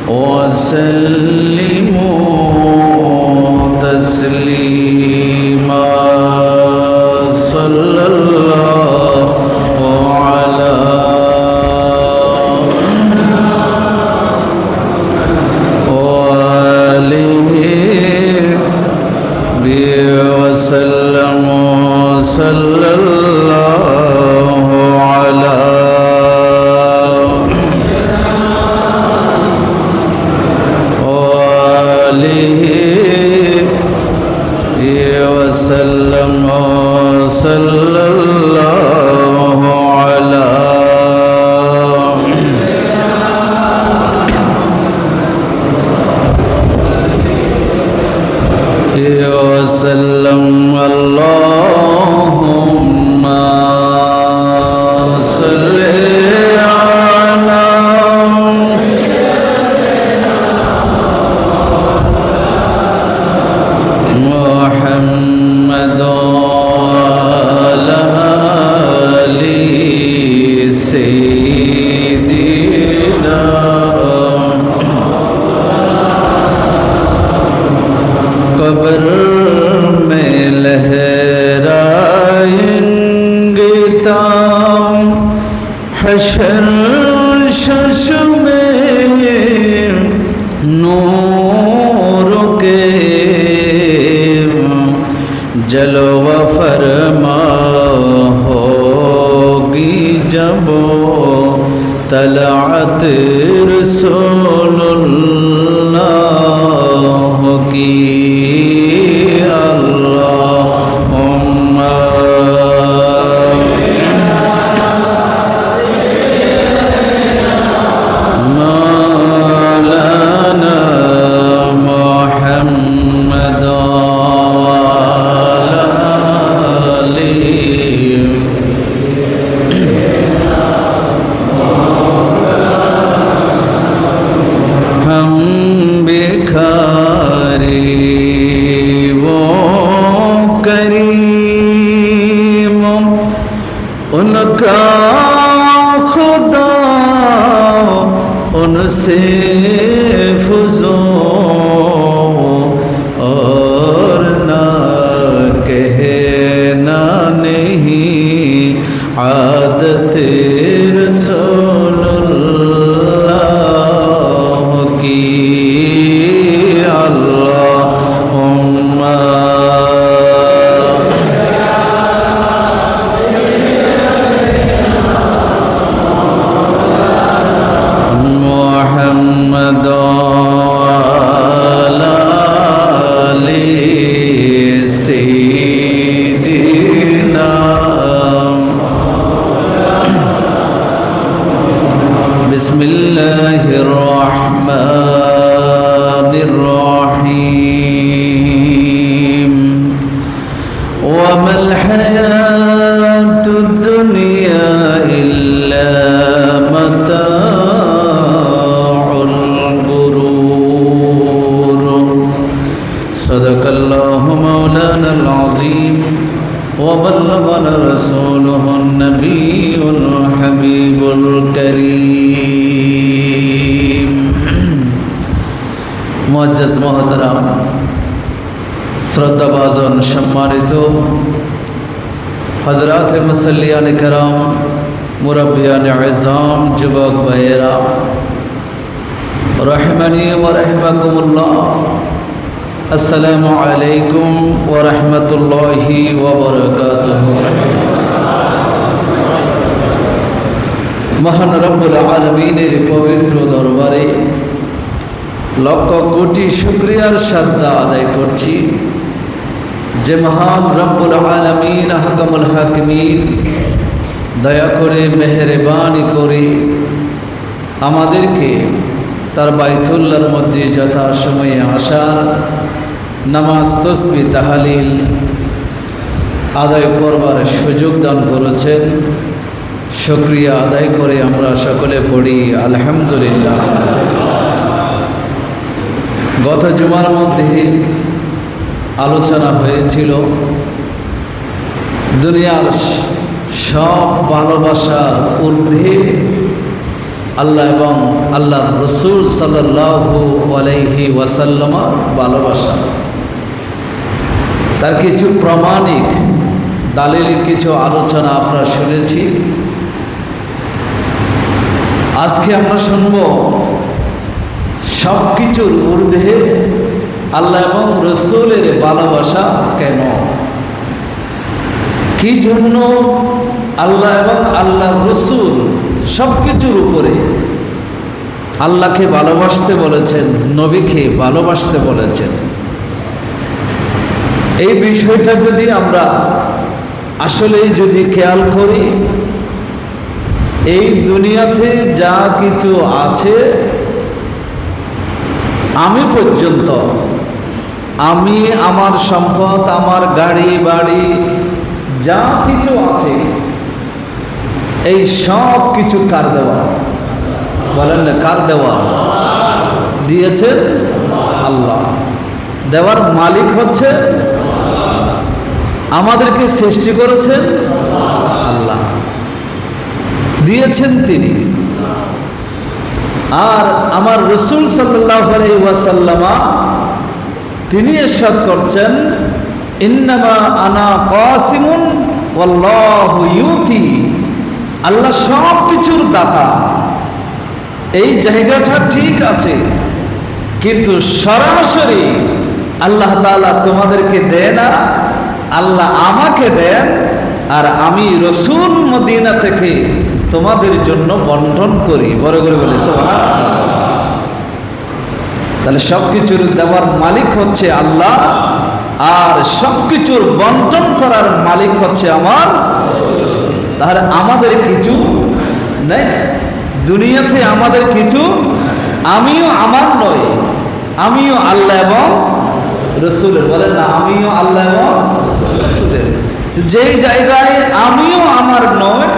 وسلموا تسليما صلى الله على آله وسلم صلى الله على وسلم صلى الله على وسلم اللهم صل على محمد وعلى آل سيدنا कब्र में लहराएंगे ताम हशर शश में नूर के जलवा फरमा होगी जब तलअत रसूलुल्लाह की उनका खुदा उनसे फुजो और ना कहना नहीं आदत रसूलुल्लाह की बिस्मिल्लाहिर्रहमानिर्रहीम वमल हयातुद दुनिया इल्ला मताउल गुरूर सदकल्लाहु मौलानाल अज़ीम वबल्लगना रसूलुहुन नबियुल हबीबुल करीम मुअज्जज़ मोहतरम श्रद्धाभाजन सम्मानित हजरात मुसल्लियान कराम मुरब्बियान इज़ाम जुबक भाइयेरा रहमानी व रहमकुमुल्लाह अस्सलामु अलैकुम व रहमतुल्लाहि व बरकातुहू। महान रब्बुल आलमीनेर पवित्र दरबारे लक्ष कोटी शुक्रियार साजदा आदाय करছি যে महान रब्बुल आलमीन अहकामुल हाकिमीन दया करे मेहरबानी करे आमादेरके तार बायतुल्लाहर मध्य यथा समय आसार नामाज तसबिह ताहलील आदाय करबार सुयोग दान करेছেন। शुक्रिया आदाय करे आमरा सकले पढ़ी आलহামদুলিল্লাহ। गत जुमार मध्य आलोचना হয়েছিল দুনিয়ার सब ভালোবাসার ঊর্ধ্বে আল্লাহ এবং আল্লাহর রসুল সাল্লাল্লাহু আলাইহি ওয়াসাল্লাম ভালোবাসা। তার কিছু প্রামাণিক দালিলিক কিছু আলোচনা আপনারা শুনেছি। আজকে আমরা শুনব সব কিছুর ঊর্ধ্বে আল্লাহ এবং রসুলের ভালোবাসা কেন, কি জন্য আল্লাহ এবং আল্লাহর রসুল সব কিছুর উপরে আল্লাহকে ভালোবাসতে বলেছেন, নবীকে ভালোবাসতে বলেছেন। এই বিষয়টা যদি আমরা আসলে যদি খেয়াল করি, এই দুনিয়াতে যা কিছু আছে আমি পর্যন্ত, আমি আমার সম্পদ, আমার গাড়ি বাড়ি যা কিছু আছে, এই সব কিছু কার দেওয়া? বলেন না, কার দেওয়া? দিয়েছেন আল্লাহ। দেওয়ার মালিক হচ্ছে আমাদেরকে সৃষ্টি করেছেন আল্লাহ, দিয়েছেন তিনি। আর আমার রসুল সাল্লাল্লাহু আলাইহি ওয়াসাল্লাম তিনি ইরশাদ করছেন, ইন্নামা আনা কাসিমুন ওয়াল্লাহু ইউতি। আল্লাহ সব কিছুর দাতা, এই জায়গাটা ঠিক আছে, কিন্তু সরাসরি আল্লাহ তাআলা তোমাদেরকে দেন না, আল্লাহ আমাকে দেন, আর আমি রসুল মদিনা থেকে তোমাদের জন্য বন্টন করি। বড় করে বলে সুবহানাল্লাহ। তাহলে সব কিছুর দেওয়ার মালিক হচ্ছে আল্লাহ, আর সব কিছুর বন্টন করার মালিক হচ্ছে আমার রসুল। তাহলে আমাদের কিছু নেই দুনিয়াতে, আমাদের কিছু, আমিও আমার নয়, আমিও আল্লাহ এবং রসুলের। বলেন না, আমিও আল্লাহ এবং রসুলের। যেই জায়গায় আমিও আমার নয়,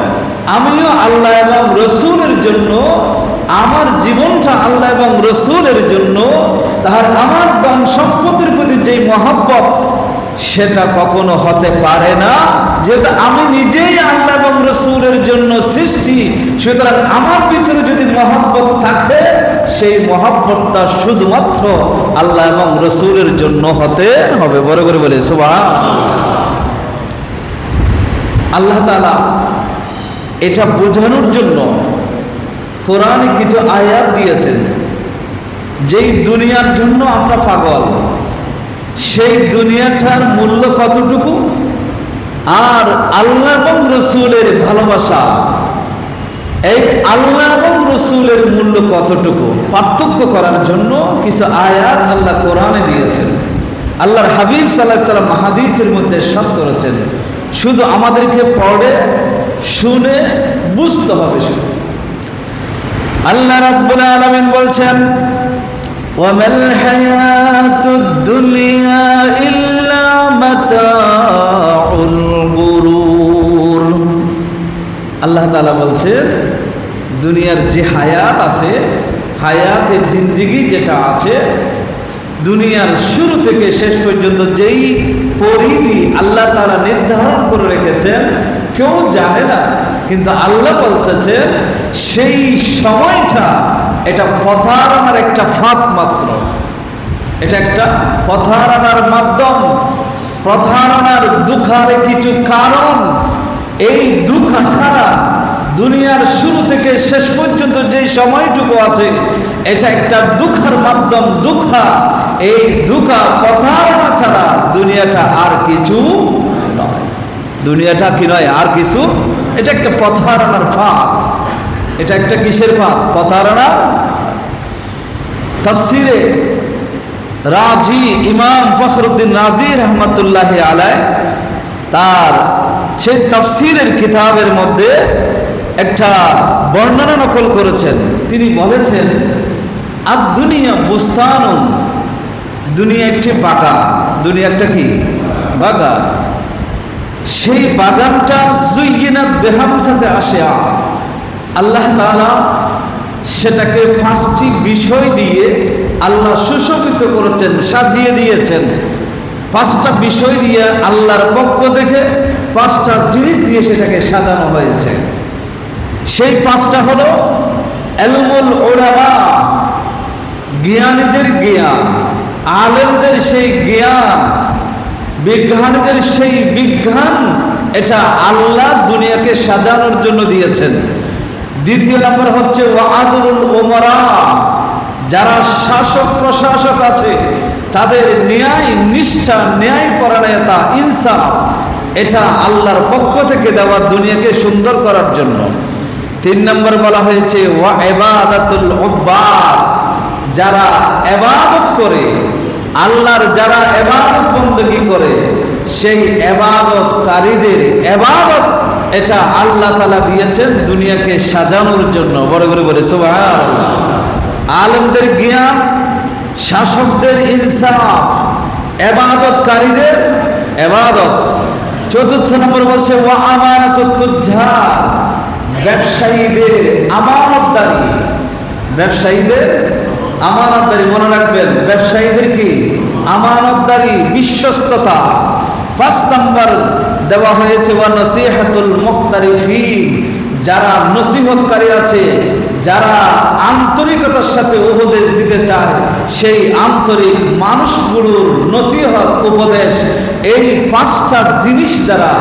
আমিও আল্লাহ এবং রসুলের জন্য, আমার জীবনটা আল্লাহ এবং রসুলের জন্য, তাহার আমার ধন সম্পদের প্রতি যেই মহব্বত, সেটা কখনো হতে পারে না, যেহেতু আমি নিজেই আল্লাহ এবং রসুলের জন্য সৃষ্টি। সুতরাং আমার ভিতরে যদি মহব্বত থাকে, সেই মহব্বতটা শুধুমাত্র আল্লাহ এবং রসুলের জন্য হতে হবে। বড় করে বলে সুবহানাল্লাহ। আল্লাহ তাআলা এটা বোঝানোর জন্য কোরআনে কিছু আয়াত দিয়েছেন। যেই দুনিয়ার জন্য আমরা পাগল, সেই দুনিয়াটার মূল্য কতটুকু, আর আল্লাহ এবং রসুলের ভালোবাসা, এই আল্লাহ এবং রসুলের মূল্য কতটুকু, পার্থক্য করার জন্য কিছু আয়াত আল্লাহ কোরআনে দিয়েছেন। আল্লাহর হাবিব সাল্লাল্লাহু আলাইহি ওয়াসাল্লাম হাদিসের মধ্যে ইরশাদ করেছেন, শুধু আমাদেরকে পড়ে শুনে বুঝতে হবে। শুধু আল্লাহ রাব্বুল আলামিন বলছেন, ওয়ামাল হায়াতুদ দুনিয়া ইল্লা মাতাউল গুরুর। আল্লাহ তাআলা বলছেন, দুনিয়ার যে হায়াত আছে, হায়াতে জিন্দেগি যেটা আছে, দুনিয়ার শুরু থেকে শেষ পর্যন্ত যেই পরিধি আল্লাহ তাআলা নির্ধারণ করে রেখেছেন, কেউ জানে না। কিন্তু আল্লাহ বলতেছেন, সেই সময়টা এটা পথারানার একটা ফাঁদ মাত্র, এটা একটা পথারানার মাধ্যম, পথারানার দুঃখার কিছু কারণ। এই দুঃখ ছাড়া দুনিয়ার শুরু থেকে শেষ পর্যন্ত যে সময়টুকু আছে, এটা একটা দুঃখের মাধ্যম, দুঃখা। এই দুঃখা পথারানা ছাড়া দুনিয়াটা আর কিছু নয়। দুনিয়াটা কি নয়, আর কিছু। এটা একটা পথারানার ফাঁদ। এটা একটা কিসের ফাঁদ? পথারানার। তাফসিরে রাজি ইমাম ফখরুদ্দিন রাজি রহমতুল্লাহি আলাইহি তার সেই তাফসিরের কিতাবের মধ্যে একটা বর্ণনা নকল করেছেন। তিনি বলেছেন, আর দুনিয়া বুস্তানুন, দুনিয়া একটি বাগান। দুনিয়া একটা কি? বাগান। সেই বাগানটা জুয়্যিনাত বিহামসাতে আশিয়া, আল্লাহ তাআলা সেটাকে 5টি বিষয় দিয়ে আল্লাহ সুশোভিত করেছেন, সাজিয়ে দিয়েছেন। 5টা বিষয় দিয়ে আল্লাহর পক্ষ থেকে 5টা জিনিস দিয়ে সেটাকে সাজানো হয়েছে। সেই 5টা হলো, ইলমুল উলামা, জ্ঞানীদের জ্ঞান, আলেমদের সেই জ্ঞান, বিজ্ঞানীদের সেই বিজ্ঞান, এটা আল্লাহ দুনিয়াকে সাজানোর জন্য দিয়েছেন। দ্বিতীয় নম্বর হচ্ছে ওয়াদুল উমারা, যারা শাসক প্রশাসক আছে তাদের ন্যায় নিষ্ঠা, ন্যায় পরায়ণতা, ইনসাফ, এটা আল্লাহর পক্ষ থেকে দেওয়া দুনিয়াকে সুন্দর করার জন্য। তিন নম্বর বলা হয়েছে ওয়া ইবাদাতুল উব্বাদ, যারা ইবাদত করে, আল্লাহর যারা ইবাদত বندگی করে, সেই ইবাদতকারীদের ইবাদত এটা আল্লাহ তাআলা দিয়েছেন দুনিয়াকে সাজানোর জন্য। বড় করে বলে সুবহানাল্লাহ। আলেমদের জ্ঞান, শাসকদের ইনসাফ, ইবাদতকারীদের ইবাদত। চতুর্থ নম্বর বলছে ওয়া আমানাতুত তুজ্জার, ব্যবসায়ীদের আমানতদারি, ব্যবসায়ীদের আমানতদারি। মনে রাখবেন, ব্যবসায়ীদের কি আমানতদারি, বিশ্বস্ততা। পাঁচ নম্বর দেওয়া হয়েছে ওয়া নসিহাতুল মুখতারিফিন, যারা নসিহতকারী আছে, যারা আন্তরিকতার সাথে উপদেশ দিতে চায়, সেই আন্তরিক মানুষগুলোর নসিহত, উপদেশ, এই পাঁচটা জিনিস দ্বারা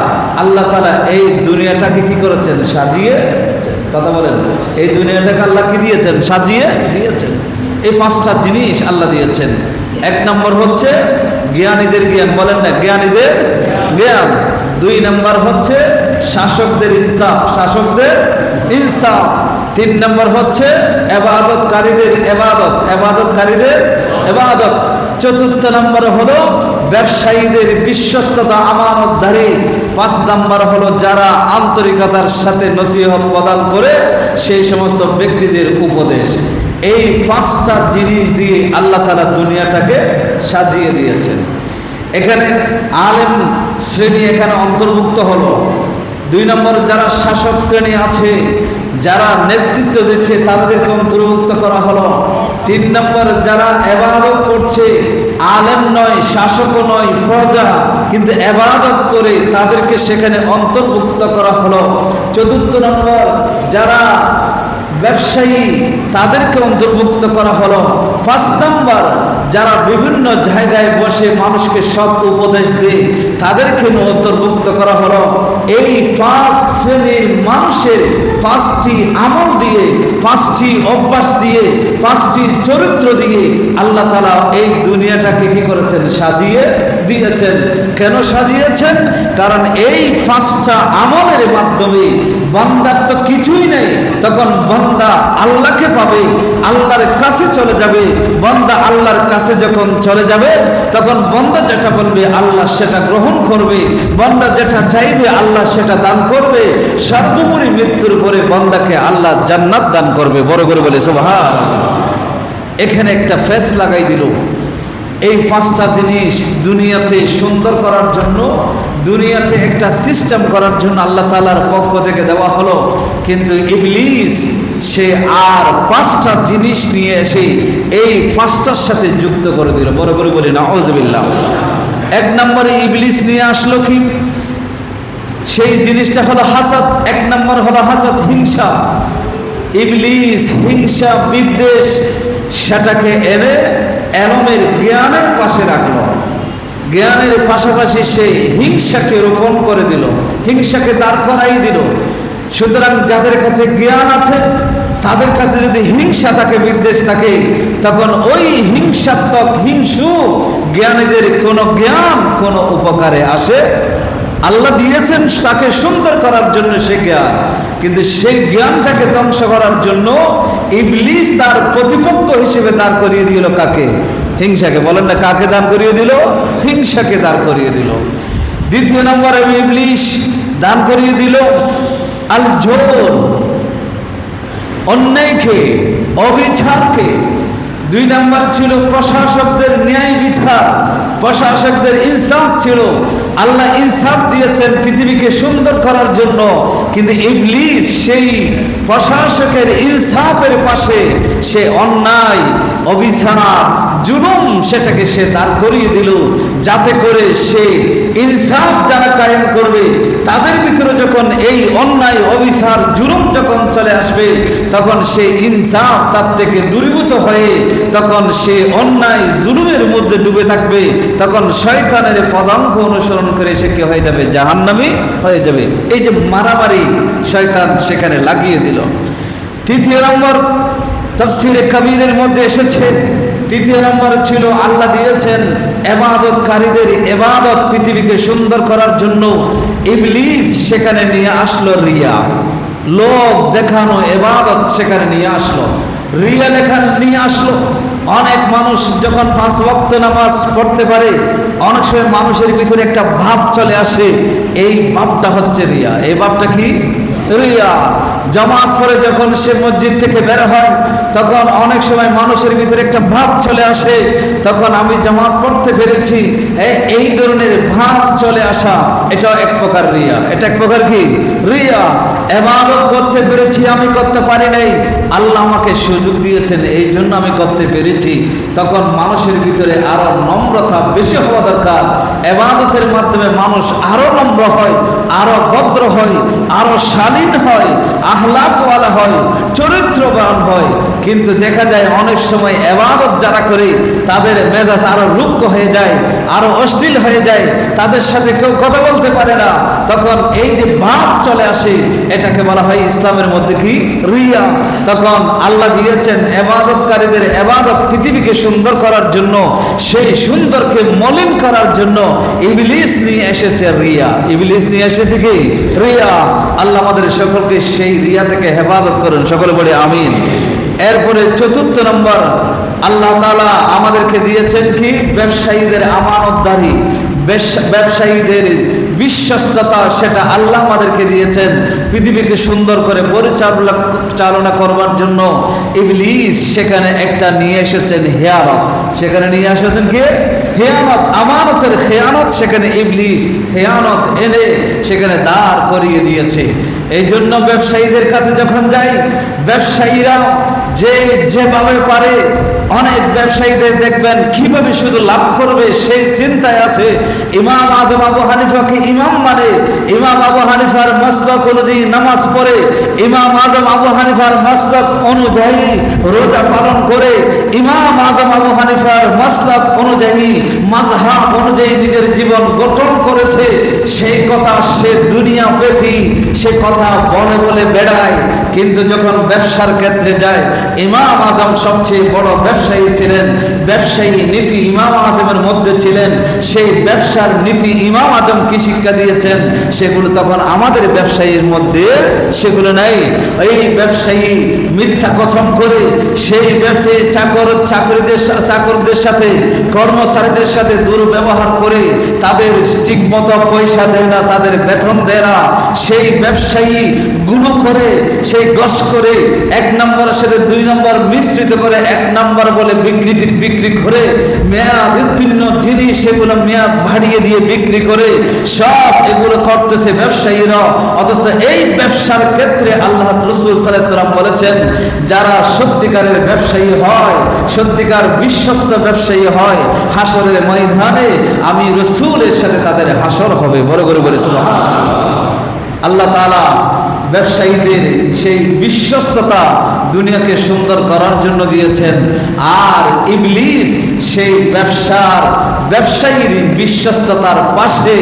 আল্লাহ তাআলা এই দুনিয়াটাকে কি করেছেন? সাজিয়ে। কথা বলেন, এই দুনিয়াটাকে আল্লাহ কি দিয়েছেন? সাজিয়ে দিয়েছেন। এই পাঁচটা জিনিস আল্লাহ দিয়েছেন। এক নম্বর হচ্ছে জ্ঞানীদের জ্ঞান, বলেন না, জ্ঞানীদের জ্ঞান। দুই নম্বর হচ্ছে শাসকদের ইনসাফ, শাসকদের ইনসাফ। তিন নম্বর হচ্ছে ইবাদতকারীদের ইবাদত, ইবাদতকারীদের ইবাদত। চতুর্থ নম্বর হলো ব্যবসায়ীদের বিশ্বস্ততা, আমানতদারি। পাঁচ নম্বর হলো যারা আন্তরিকতার সাথে নসিহত প্রদান করে সেই সমস্ত ব্যক্তিদের উপদেশ। এই পাঁচটা জিনিস দিয়ে আল্লাহ তাআলা দুনিয়াটাকে সাজিয়ে দিয়েছেন। এখানে আলেম শ্রেণী এখানে অন্তর্ভুক্ত হলো। দুই নম্বর যারা শাসক শ্রেণী আছে, যারা নেতৃত্ব দিচ্ছে, তাদেরকে অন্তর্ভুক্ত করা হলো। তিন নম্বর যারা ইবাদত করছে, আলেম নয়, শাসকও নয়, প্রজা, কিন্তু ইবাদত করে, তাদেরকে সেখানে অন্তর্ভুক্ত করা হলো। চতুর্থ নম্বর যারা ব্যবসায়ী, তাদেরকে অন্তর্ভুক্ত করা হলো। পাঁচ নম্বর যারা বিভিন্ন জায়গায় বসে মানুষকে সৎ উপদেশ দেয়, তাদেরকে অন্তর্ভুক্ত করা হলো। এই পাঁচ শ্রেণীর মানুষের পাঁচটি আমল দিয়ে, পাঁচটি অভ্যাস দিয়ে, পাঁচটি চরিত্র দিয়ে আল্লাহ তাআলা এই দুনিয়াটাকে কি করেছেন? সাজিয়ে দিয়েছেন। কেন সাজিয়েছেন? কারণ এই পাঁচটা আমলের মাধ্যমে বান্দার তো কিছুই নেই, তখন বান্দা আল্লাহকে পাবে, আল্লাহর কাছে চলে যাবে। বান্দা আল্লাহর কাছে যখন চলে যাবে, তখন বান্দা যেটা বলবে আল্লাহ সেটা গ্রহণ করবে, বান্দা যেটা চাইবে আল্লাহ সেটা দান করবে। সর্বোপরি মৃত্যুর পরে বান্দাকে আল্লাহ জান্নাত দান করবে। বড় করে বলে সুবহানাল্লাহ। এখানে একটা ফেস লাগাই দিল। এই পাঁচটা জিনিস দুনিয়াতে সুন্দর করার জন্য, দুনিয়াতে একটা সিস্টেম করার জন্য আল্লাহ তাআলার পক্ষ থেকে দেওয়া হলো। কিন্তু ইবলিস সে আর পাঁচটা জিনিস নিয়ে এসে এই পাঁচটার সাথে যুক্ত করে দিল। বড় করে বলি নাউযুবিল্লাহ। এক নম্বরে ইবলিস নিয়ে আসলো কি? সেই জিনিসটা হলো হাসাদ। এক নম্বর হলো হাসাদ, হিংসা। ইবলিস হিংসা, বিদ্বেষ, সেটাকে এনে এলমের জ্ঞানের পাশে রাখলো। জ্ঞানের পাশাপাশি সে হিংসাকে রোপণ করে দিল, হিংসাকে দাঁড় করাই দিল। সুতরাং যাদের কাছে জ্ঞান আছে, তাদের কাছে যদি হিংসা থাকে, বিদ্বেষ থাকে, তখন ওই হিংসাত্মক, হিংসু জ্ঞানীদের কোনো জ্ঞান কোনো উপকারে আসে। আল্লাহ দিয়েছেন তাকে সুন্দর করার জন্য সে জ্ঞান, কিন্তু সেই জ্ঞানটাকে ধ্বংস করার জন্য ইবলিস তার প্রতিপক্ষ হিসেবে দাঁড় করিয়ে দিল কাকে? হিংসাকে। বলেন না, কাকে দান করিয়ে দিল? হিংসাকে দাঁড় করিয়ে দিল। দ্বিতীয় নম্বরে ইবলিস দান করিয়ে দিল আল জোর, অন্যায়কে, অবিচারকে। দুই নম্বর ছিল প্রশাসকদের ন্যায় বিচার, প্রশাসকদের ইনসাফ ছিল। আল্লাহ ইনসাফ দিয়েছেন পৃথিবীকে সুন্দর করার জন্য, কিন্তু ইবলিস সেই প্রশাসকের ইনসাফের পাশে সে অন্যায়, অবিচার, জুলুম সেটাকে সে দাঁড় করিয়ে দিল, যাতে করে সে ইনসাফ যারা কায়েম করবে তাদের ভিতরে যখন এই অন্যায়, অবিচার, জুলুম যখন চলে আসবে তখন সে ইনসাফ তার থেকে দূরীভূত হয়ে তখন সে অন্যায়, জুলুমের মধ্যে ডুবে থাকবে। তখন শয়তানের পদাঙ্ক অনুসরণ করে সে কি হয়ে যাবে? জাহান্নামী হয়ে যাবে। এই যে মারামারি শয়তান সেখানে লাগিয়ে দিল। তৃতীয় নম্বর তাফসীরে কবীরের মধ্যে এসেছে, তৃতীয় নম্বর ছিল আল্লাহ দিয়েছেন ইবাদতকারীদের ইবাদত পৃথিবীকে সুন্দর করার জন্য ইবলিস সেখানে নিয়ে আসলো রিয়া, লোক দেখানো ইবাদত সেখানে নিয়ে আসলো, রিয়া লেখা নিয়ে আসলো। অনেক মানুষ যখন 5 ওয়াক্ত নামাজ পড়তে পারে অনেক সময় মানুষের ভিতরে একটা ভাব চলে আসে, এই ভাবটা হচ্ছে রিয়া। এই ভাবটা কি? রিয়া। জামাত পড়ে যখন সে মসজিদ থেকে বের হয় তখন অনেক সময় মানুষের ভিতরে একটা ভাব চলে আসে, তখন আমি জামাত পড়তে পেরেছি, এই ধরনের ভাব চলে আসা, এটা এক প্রকার রিয়া। এটা এক প্রকার কি? রিয়া। ইবাদত করতে পেরেছি, আমি করতে পারি নাই, আল্লাহ আমাকে সুযোগ দিয়েছেন এই জন্য আমি করতে পেরেছি। তখন মানুষের ভিতরে আরো নম্রতা বেশি হওয়া দরকার। ইবাদতের মাধ্যমে মানুষ আরো নম্র হয়, আরো ভদ্র হয়, আরো শালীন হয়, আহলাকওয়ালা হয়, চরিত্রবান হয়। কিন্তু দেখা যায় অনেক সময় ইবাদত যারা করে তাদের মেজাজ আরো রুক্ষ হয়ে যায়, আরো অশ্লীল হয়ে যায়, তাদের সাথে কেউ কথা বলতে পারে না। তখন এই যে ভাব চলে আসে এটাকে বলা হয় ইসলামের মধ্যে কি? রিয়া। তখন আল্লাহ দিয়েছেন ইবাদতকারীদের ইবাদত পৃথিবীকে সুন্দর করার জন্য, সেই সুন্দরকে মলিন করার জন্য ইবলিস নিয়ে এসেছে রিয়া। ইবলিস নিয়ে এসেছে কি? রিয়া। আল্লাহ আমাদের সকলকে সেই রিয়া থেকে হেফাজত করুন, সকলে বলে আমিন। এরপরে চতুর্থ নম্বর আল্লাহ তাআলা আমাদেরকে দিয়েছেন কি? ব্যবসায়ীদের আমানতদারি, ব্যবসায়ীদের বিশ্বস্ততা, সেটা আল্লাহ আমাদেরকে দিয়েছেন পৃথিবীকে সুন্দর করে পরিচালনা করবার জন্য। ইবলিস সেখানে একটা নিয়ে এসেছেন হিয়ানত, সেখানে নিয়ে এসেছেন কি? হিয়ানত, আমানতের খেয়ানত। সেখানে ইবলিস খেয়ানত এনে সেখানে দাঁড় করিয়ে দিয়েছে। এই জন্য ব্যবসায়ীদের কাছে যখন যাই, ব্যবসায়ীরা যেভাবে পারে, অনেক ব্যবসায়ীদের দেখবেন কিভাবে শুধু লাভ করবে সেই চিন্তায় আছে। ইমাম আজম আবু হানিফাকে ইমাম মানে, ইমাম আবু হানিফার মাসলাক অনুযায়ী নামাজ পড়ে, ইমাম আজম আবু হানিফার মাসলাক অনুযায়ী রোজা পালন করে, ইমাম আজম আবু হানিফার মাসলাক অনুযায়ী, মাযহাব অনুযায়ী নিজের জীবন গঠন করেছে। সেই কথা সে দুনিয়া ব্যাপী সে কথা বলে বলে বেড়ায়, কিন্তু যখন ব্যবসার ক্ষেত্রে যায়, ইমাম আজম সবচেয়ে বড় ব্যবসায়ী ছিলেন, ব্যবসায়ী নীতি ইমাম আজমের মধ্যে ছিলেন। সেই ব্যবসার নীতি ইমাম আজম কি শিক্ষা দিয়েছেন সেগুলো তখন আমাদের ব্যবসায়ীর মধ্যে সেগুলো নাই। এই ব্যবসায়ী মিথ্যা কথন করে, সেই ব্যবসায়ী চাকরদের সাথে, কর্মচারীদের সাথে দুর্ব্যবহার করে, তাদের ঠিকমতো পয়সা দেয় না, তাদের বেতন দেয় না। সেই ব্যবসায়ী গুলো করে, সেই গস করে, 1 নম্বরের সাথে 2 নম্বর মিশ্রিত করে 1 নম্বর বলে বিক্রি করে, মেয়াদ উত্তীর্ণ জিনিস সেগুলো মেয়াদ বাড়িয়ে দিয়ে বিক্রি করে, সব এগুলো করতেছে ব্যবসায়ীরা। অথচ এই ব্যবসার ক্ষেত্রে আল্লাহ রাসূল সাল্লাল্লাহু আলাইহি ওয়াসাল্লাম বলেছেন, যারা সত্যিকারের ব্যবসায়ী হয়, সত্যিকার বিশ্বস্ত ব্যবসায়ী হয়, হাসরের ময়দানে আমি রাসূলের সাথে তাদের হাসর হবে। বড় করে বলে সুবহানাল্লাহ। আল্লাহ তাআলা ব্যবসায়ীদের সেই বিশ্বস্ততা দুনিয়াকে সুন্দর করার জন্য দিয়েছেন, আর ইবলিস সেই ব্যবসায়ীর বিশ্বস্ততার পাশে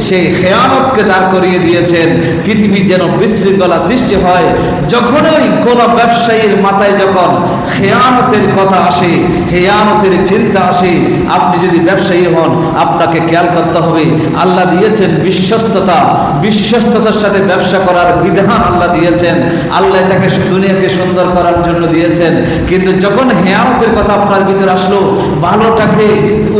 সেই খেয়ানতকে দাঁড় করিয়ে দিয়েছেন। পৃথিবী যেন বিশৃঙ্খলা সৃষ্টি হয়। যখনই কোন ব্যবসায়ীর মাথায় যখন খেয়ানতের কথা আসে, খেয়ানতের চিন্তা আসে, আপনি যদি ব্যবসায়ী হন আপনাকে খেয়াল করতে হবে, আল্লাহ দিয়েছেন বিশ্বস্ততার সাথে ব্যবসা করার বিধান আল্লাহ দিয়েছেন। আল্লাহ এটাকে দুনিয়াকে সুন্দর করার জন্য দিয়েছেন। কিন্তু যখন হেয়ানতের কথা আপনার ভিতরে আসলো, ভালোটাকে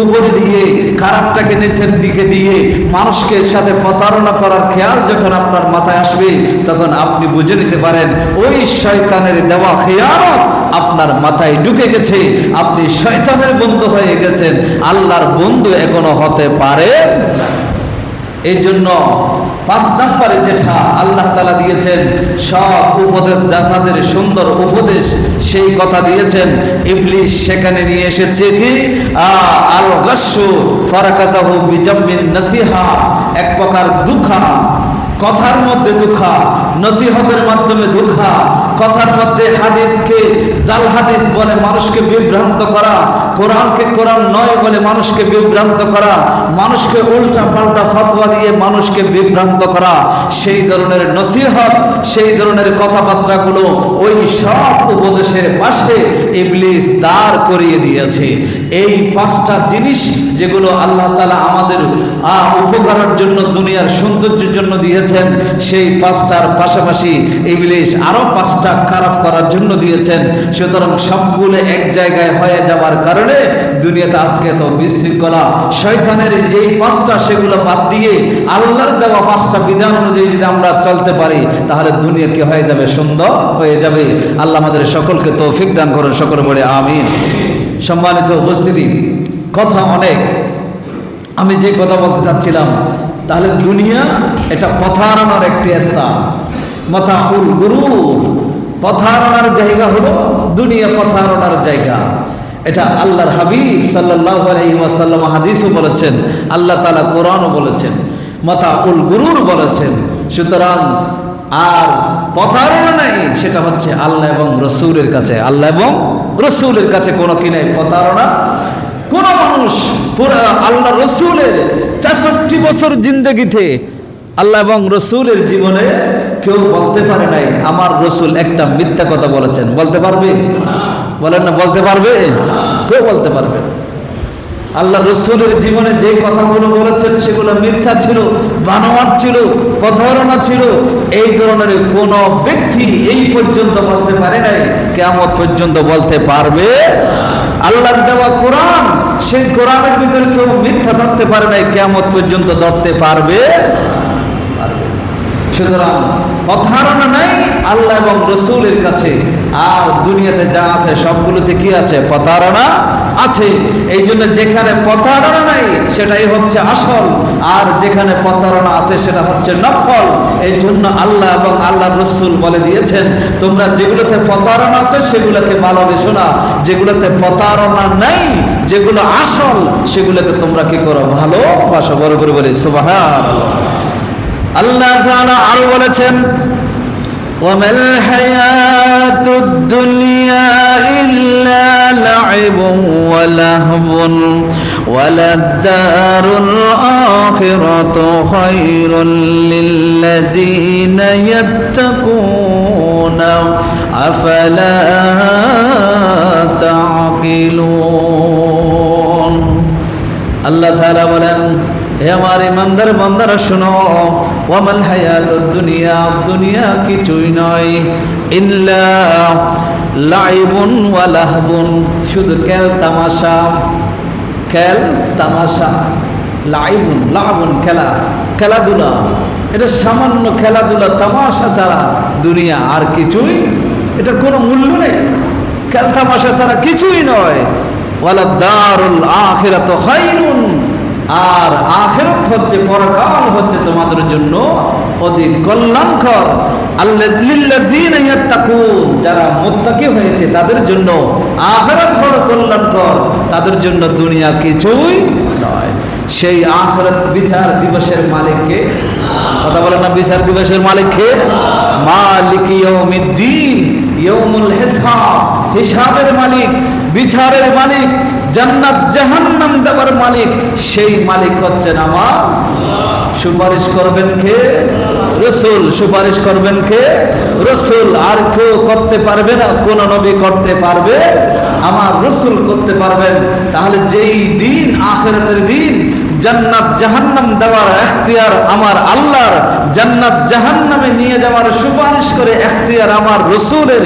উপরে দিয়ে খারাপটাকে নিচের দিকে দিয়ে মানুষকে সাথে প্রতারণা করার খেয়াল যখন আপনার মাথায় আসবে, তখন আপনি বুঝে নিতে পারেন ওই শয়তানের দেওয়া খেয়ানত আপনার মাথায় ঢুকে গেছে, আপনি শয়তানের বন্ধু হয়ে গেছেন, আল্লাহর বন্ধু এখনো হতে পারেন। এই জন্য 5 নম্বরে যেটা আল্লাহ তাআলা দিয়েছেন, সব উপদেশদাতাদের সুন্দর উপদেশ, সেই কথা দিয়েছেন। ইবলিস সেখানে নিয়ে এসেছে কি আল গাসসু ফারাকাযাহু বিজাম্মিন নাসিহা, এক প্রকার দুঃখা, কথার মধ্যে দুঃখা, নসিহতের মাধ্যমে দুঃখা, কথার মধ্যে হাদিসকে জাল হাদিস বলে মানুষকে বিভ্রান্ত করা, কোরআনকে কোরআন নয় বলে মানুষকে বিভ্রান্ত করা, মানুষকে উল্টা পাল্টা ফতোয়া দিয়ে মানুষকে বিভ্রান্ত করা, সেই ধরনের নসিহত, সেই ধরনের কথাবার্তাগুলো ওই সব উপদেশের পাশে ইবলিস দাঁড় করিয়ে দিয়েছে। এই 5টা জিনিস যেগুলো আল্লাহ তাআলা আমাদের উপকারের জন্য, দুনিয়ার সৌন্দর্যের জন্য দিয়েছেন, সেই 5টার পাশাপাশি ইবলিস আরো 5টা খারাপ করার জন্য দিয়েছেন। সুতরাং সবগুলো এক জায়গায় হয়ে যাওয়ার কারণে দুনিয়াতে আজকে তো বিশৃঙ্খলা। শয়তানের যেই 5টা সেগুলো বাদ দিয়ে আল্লাহর দেওয়া 5টা বিধান অনুযায়ী যদি আমরা চলতে পারি, তাহলে দুনিয়া কি হয়ে যাবে? সুন্দর হয়ে যাবে। আল্লাহ আমাদের সকলকে তৌফিক দান করুন, সকলে বলে আমিন। সম্মানিত উপস্থিতি, কথা অনেক, আমি যে কথা বলতে চাচ্ছিলাম, তাহলে দুনিয়া এটা পথারানোর একটি স্থান, মাতাউল গুরুর, পথারানোর জায়গা হলো দুনিয়া, পথারানোর জায়গা। এটা আল্লাহর হাবিব সাল্লাল্লাহু আলাইহি ওয়াসাল্লাম হাদিসও বলেছেন, আল্লাহ তাআলা কোরআনও বলেছেন, মাতাউল গুরুর বলেছেন। সুতরাং আর প্রতারণা নাই, সেটা হচ্ছে আল্লাহ এবং রসুলের কাছে। আল্লাহ এবং রসুলের কাছে কোনো কি নাই? প্রতারণা। কোন মানুষ পুরো আল্লাহ রসুলের 63 বছর জিন্দগিতে, আল্লাহ এবং রসুলের জীবনে কেউ বলতে পারে নাই আমার রসুল একটা মিথ্যা কথা বলেছেন। বলতে পারবে? বলেন না, বলতে পারবে? কেউ বলতে পারবে না। আল্লাহ রসুলের জীবনে যে কথাগুলো বলেছেন সেগুলো মিথ্যা ছিল, বানোয়াট ছিল, প্রতারণা ছিল। এই ধরনের কোন ব্যক্তি এই পর্যন্ত বলতে পারে নাই, কিয়ামত পর্যন্ত বলতে পারবে। আল্লাহর দেওয়া কোরআন, সেই কোরআনের ভিতরে কেউ মিথ্যা ধরতে পারে নাই, কিয়ামত পর্যন্ত ধরতে পারবে। সুতরাং প্রতারণা নাই আল্লাহ এবং রসুলের কাছে। আর দুনিয়াতে যা আছে সবগুলোতে কি আছে? প্রতারণা আছে। এই জন্য যেখানে প্রতারণা নাই সেটাই হচ্ছে আসল, আর যেখানে প্রতারণা আছে সেটা হচ্ছে নকল। এই জন্য আল্লাহ এবং আল্লাহ রসুল বলে দিয়েছেন, তোমরা যেগুলোতে প্রতারণা আছে সেগুলোকে ভালোবেসো না, যেগুলোতে প্রতারণা নাই, যেগুলো আসল সেগুলোকে তোমরা কি করো? ভালোবাসো। বড় করে বলি সুবহানাল্লাহ। আল্লাহ তাআলা আরো বলেছেন, ওয়ামাল হায়াতুদ দুনিয়া ইল্লা লাইবুন ওয়া লাহবুন ওয়ালাদ-দারুল আখিরাতু খায়রুল লিল্লাযিনা ইয়াত্তাকুনা আফালা তা'কিলুন। আল্লাহ তাআলা বলেন, হে আমার ইমানদার বান্দারা শোনো, ওয়ামাল হায়াতুদ দুনিয়া, দুনিয়া কিছুই নয়, ইল্লা লাইবুন ওয়া লাহবুন, শুধু খেল তামাশা, খেল তামাশা। লাইবুন, লাহবুন খেলা, খেলাধুলা, এটা সামান্য খেলাধুলা তামাশা ছাড়া দুনিয়া আর কিছুই, এটা কোনো মূল্য নেই। খেল তামাশা ছাড়া কিছুই নয়। ওয়ালাদ-দারুল আখিরাতু খায়রুন, আর আখিরাত হচ্ছে, পরকাল হচ্ছে তোমাদের জন্য অধিক কল্যাণকর। লিল্লাযিনা ইয়াত্তাকুন, যারা মুত্তাকি হয়েছে তাদের জন্য আখিরাত হলো কল্যাণকর, তাদের জন্য দুনিয়া কিছুই নয়। সেই আখিরাত বিচার দিবসের মালিককে, কথা বলেন না, বিচার দিবসের মালিককে, মালিক ইয়াউমিদ্দিন, ইয়াউমুল হিসাব, হিসাবের মালিক, বিচারের মালিক, জান্নাত জাহান্নাম দেওয়ার মালিক, সেই মালিক হচ্ছেন আমার। সুপারিশ করবেন কে? রসুল। সুপারিশ করবেন কে? রসুল। আর কেউ করতে পারবে না, কোন নবী করতে পারবে? আমার রসুল করতে পারবেন। তাহলে যেই দিন, আখিরাতের দিন, জান্নাত জাহান্নাম দেওয়ার এখতিয়ার আমার আল্লাহর, জান্নাত জাহান্নামে নিয়ে যাওয়ার সুপারিশ করে এখতিয়ার আমার রসুলের।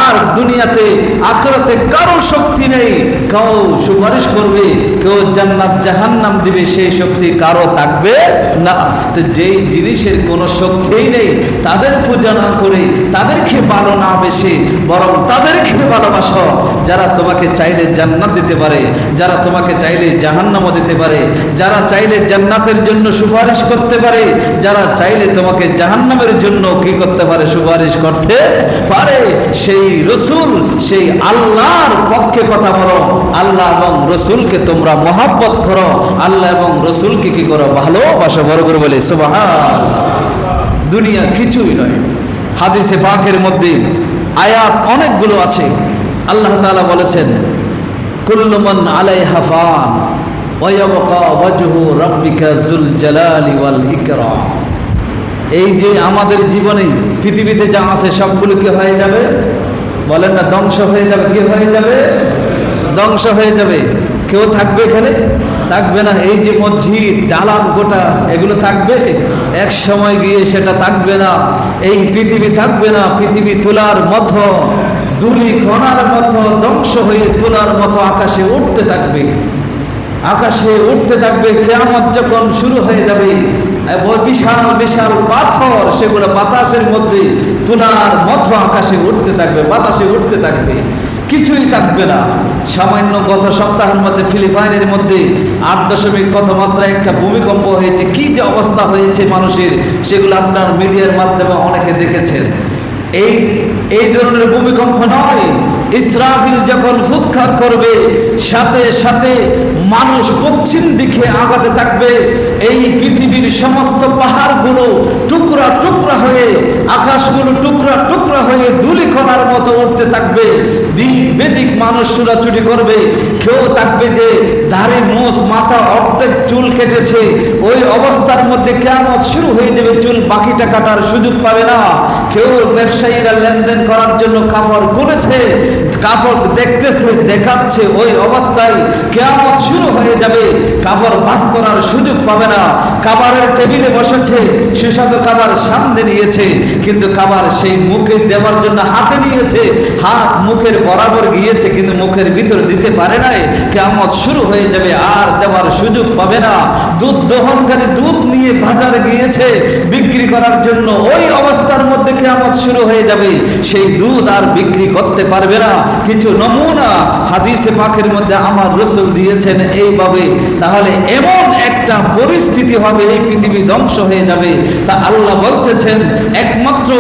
আর দুনিয়াতে আখিরাতে কারো শক্তি নেই, কেউ সুপারিশ করবে, কেউ জান্নাত জাহান্নাম দিবে, সেই শক্তি কারো থাকবে না। তো যেই জিনিসের কোনো শক্তিই নেই তাদের পূজা না করে তাদেরকে ভালো না বেশি বরং তাদেরকে ভালোবাসো যারা তোমাকে চাইলে জান্নাত দিতে পারে, যারা তোমাকে চাইলে জাহান্নামও দিতে পারে, যারা চাইলে জান্নাতের জন্য সুপারিশ করতে পারে, যারা চাইলে তোমাকে জাহান্নামের জন্য কি করতে পারে, সুপারিশ করতে পারে। সেই রসুল, সেই আল্লাহর পক্ষে কথা বলো। আল্লাহ এবং রসুলকে তোমরা মহব্বত করো, আল্লাহ এবং রসুলকে কি করো, ভালোবাসো। বড় করে বলে সুবহানাল্লাহ। দুনিয়া কিছুই নয়। হাদিসে পাকের মধ্যে আয়াত অনেকগুলো আছে। আল্লাহ তাআলা বলেছেন কুল্লু মান আলাইহা ফান ওয়া ইয়াবকা ওয়াজহু রাব্বিকা যুল জালালি ওয়াল ইকরাম। এই যে আমাদের জীবনে পৃথিবীতে যা আছে সবগুলো কি হয়ে যাবে? বলেন না, ধ্বংস হয়ে যাবে। কি হয়ে যাবে? ধ্বংস হয়ে যাবে। কেউ থাকবে এখানে? থাকবে না। এই যে মসজিদ, দালান, গোটা এগুলো থাকবে? এক সময় গিয়ে সেটা থাকবে না। এই পৃথিবী থাকবে না। পৃথিবী তুলার মতো, ধুলি কণার মতো ধ্বংস হয়ে তুলার মতো আকাশে উঠতে থাকবে। আকাশে উঠতে থাকবে। কিয়ামত যখন শুরু হয়ে যাবে, বিশাল বিশাল পাথর সেগুলো বাতাসের মধ্যে তুলার মতো আকাশে উঠতে থাকবে, বাতাসে উঠতে থাকবে। কিছুই থাকবে না। সামান্য গত সপ্তাহের মধ্যে ফিলিপাইনের মধ্যে 8 কত মাত্রায় একটা ভূমিকম্প হয়েছে। কি যে অবস্থা হয়েছে মানুষের, সেগুলো আপনার মিডিয়ার মাধ্যমে অনেকে দেখেছেন। এই ধরনের ভূমিকম্প নয়, ইসরাফিল যখন ফুৎকার করবে সাথে সাথে মানুষ পশ্চিম দিকে আগাতে থাকবে। এই পৃথিবীর সমস্ত পাহাড়গুলো টুকরা টুকরা হয়ে, আকাশগুলো টুকরা টুকরা হয়ে ধূলিকণার মতো উঠতে থাকবে। দিক বেদিক মানুষ ছুটাছুটি করবে। কেউ থাকবে যে ধারে মোষ, মাথা অর্ধেক চুল কেটেছে। ওই অবস্থার মধ্যে কিয়ামত শুরু হয়ে যাবে, চুল বাকিটা কাটার সুযোগ পাবে না। কেউ ব্যবসায়ীরা লেনদেন করার জন্য কাপড় খুলেছে, কাপড় দেখতেছে, দেখাচ্ছে। ওই অবস্থায় কিয়ামত শুরু হয়ে যাবে, কাপড় ভাঁজ করার সুযোগ পাবে না। খাবারের টেবিলে বসেছে, সুস্বাদু খাবার সামনে নিয়েছে, কিন্তু খাবার সেই মুখে দেওয়ার জন্য হাতে নিয়েছে, হাত মুখের বরাবর গিয়েছে কিন্তু মুখের ভিতর দিতে পারে নাই। কিয়ামত শুরু হয়ে যাবে, আর দেওয়ার সুযোগ পাবে না। দুধ দহনকারী দুধ নিয়ে বাজারে গিয়েছে বিক্রি করার জন্য। ওই অবস্থার মধ্যে কিয়ামত শুরু হয়ে যাবে, সেই দুধ আর বিক্রি করতে পারবে না। কিছু নমুনা হাদিসে পাকের মধ্যে আমার রাসূল দিয়েছেন এইভাবে। তাহলে এমন একটা পরিস্থিতি হবে, এই পৃথিবী ধ্বংস হয়ে যাবে। তা আল্লাহ বলতেছেন একমাত্র,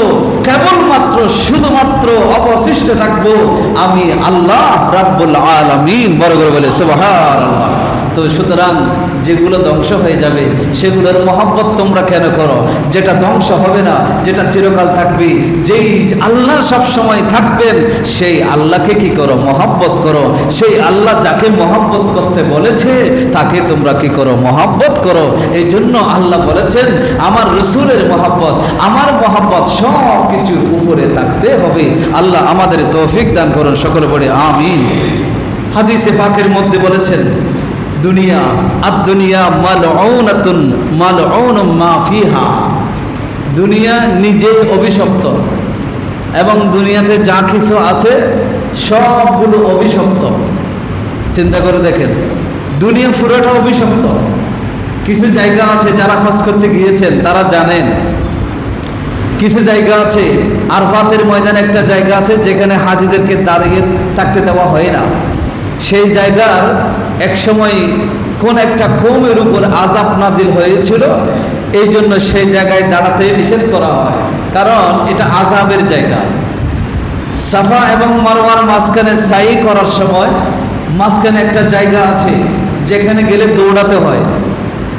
কেবলমাত্র, শুধুমাত্র অবশিষ্ট থাকবো আমি আল্লাহ রাব্বুল আলামিন। বড় করে বলে সুবহানাল্লাহ। তো সুতরাং যেগুলো ধ্বংস হয়ে যাবে সেগুলোর মহব্বত তোমরা কেন করো? যেটা ধ্বংস হবে না, যেটা চিরকাল থাকবে, যেই আল্লাহ সব সময় থাকবেন, সেই আল্লাহকে কি করো? মহব্বত করো। সেই আল্লাহ যাকে মহব্বত করতে বলেছে তাকে তোমরা কি করো? মহব্বত করো। এই জন্য আল্লাহ বলেছেন আমার রসুলের মহব্বত, আমার মহব্বত সব কিছুর উপরে থাকতে হবে। আল্লাহ আমাদের তৌফিক দান করুন। সকলে পড়ে আমিন। হাদিসে পাকের মধ্যে বলেছেন দুনিয়া আদ-দুনিয়া মালউনাতুন মালউনুম মা ফিহা। দুনিয়া নিজে অভিশপ্ত এবং দুনিয়াতে যা কিছু আছে সবগুলো অভিশপ্ত। চিন্তা করে দেখেন, দুনিয়া পুরোটা অভিশপ্ত। কিছু জায়গা আছে, যারা হজ করতে গিয়েছেন তারা জানেন, কিছু জায়গা আছে, আরফাতের ময়দানে একটা জায়গা আছে যেখানে হাজিদেরকে দাঁড়িয়ে থাকতে দেওয়া হয় না। সেই জায়গার এক সময় কোন একটা কওমের উপর আযাব নাজিল হয়েছিল, এই জন্য সেই জায়গায় দাঁড়াতে নিষেধ করা হয়, কারণ এটা আযাবের জায়গা। সাফা এবং মারওয়ার মাঝখানে সাই করার সময় মাঝখানে একটা জায়গা আছে যেখানে গেলে দৌড়াতে হয়।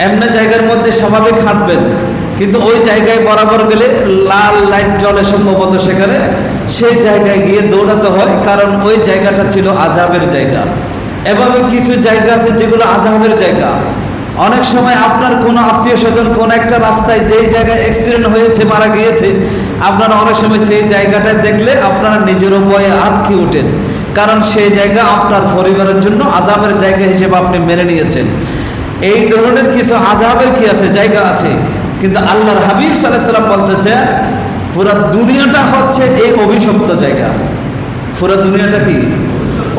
এমনি জায়গার মধ্যে স্বাভাবিক হাঁটবেন, কিন্তু ওই জায়গায় বরাবর গেলে লাল লাইট জ্বলে সম্ভবত সেখানে, সেই জায়গায় গিয়ে দৌড়াতে হয়, কারণ ওই জায়গাটা ছিল আযাবের জায়গা। এভাবে কিছু জায়গা আছে যেগুলো আযাবের জায়গা। অনেক সময় আপনার কোনো আত্মীয় স্বজন কোন একটা রাস্তায় যেই জায়গায় অ্যাক্সিডেন্ট হয়েছে, মারা গিয়েছে, আপনারা অনেক সময় সেই জায়গাটায় দেখলে আপনারা নিজের ভয়ে আঁতকে ওঠেন, কারণ সেই জায়গা আপনার পরিবারের জন্য আযাবের জায়গা হিসেবে আপনি মেনে নিয়েছেন। এই ধরনের কিছু আযাবের কি আছে? জায়গা আছে। কিন্তু আল্লাহর হাবিব সাল্লাল্লাহু আলাইহি ওয়াসাল্লাম বলতেছে পুরো দুনিয়াটা হচ্ছে এই অভিশপ্ত জায়গা। পুরো দুনিয়াটা কি?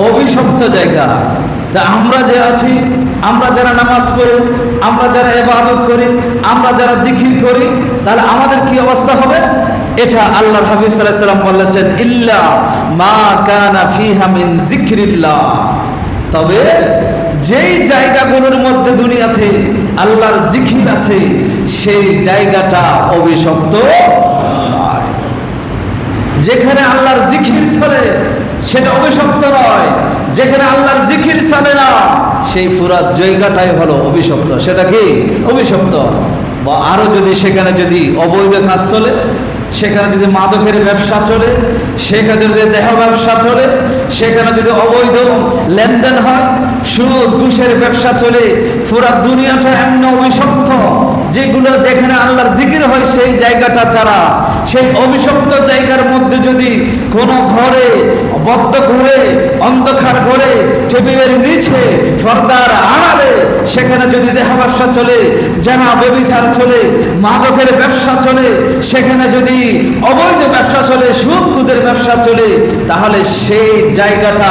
অভিশপ্ত জায়গা। তা আমরা যে আছি, আমরা যারা নামাজ পড়ি, আমরা যারা ইবাদত করি, আমরা যারা জিকির করি, তাহলে আমাদের কি অবস্থা হবে? এটা আল্লাহর হাবিব সাল্লাল্লাহু আলাইহি ওয়াসাল্লাম বলেছেন, ইল্লা মা কানা ফিহা মিন যিকরিল্লাহ, তবে যেই জায়গাগুলোর মধ্যে দুনিয়াতে আল্লাহর জিকির আছে সেই জায়গাটা অভিশপ্ত নয়। যেখানে আল্লাহর জিকির চলে সেটা অভিশপ্ত নয়, যেখানে আল্লাহর জিকির চলে না সেই পুরা জায়গাটাই হলো অভিশপ্ত। সেটা কি অভিশপ্ত? বা আরো যদি সেখানে যদি অবৈধ কাজ চলে, সেখানে যদি মাদকের ব্যবসা চলে, সেখানে যদি দেহ ব্যবসা চলে, সেখানে যদি অবৈধ লেনদেন হয়, সুদ ঘুষের ব্যবসা চলে, পুরা দুনিয়াটা এমন অভিশপ্ত। যেগুলো যেখানে আল্লাহর জিকির হয় সেই জায়গাটা ছাড়া, সেই অভিশপ্ত জায়গার মধ্যে যদি কোনো ঘরে, বদ্ধ ঘরে, অন্ধকার ঘরে, টেবিলের নিচে, পর্দার আড়ালে সেখানে যদি দেহ ব্যবসা চলে, জানা ব্যভিচার চলে, মাদকের ব্যবসা চলে, সেখানে যদি অবৈধ ব্যবসা চলে, সুদ কুদের ব্যবসা চলে, তাহলে সেই জায়গাটা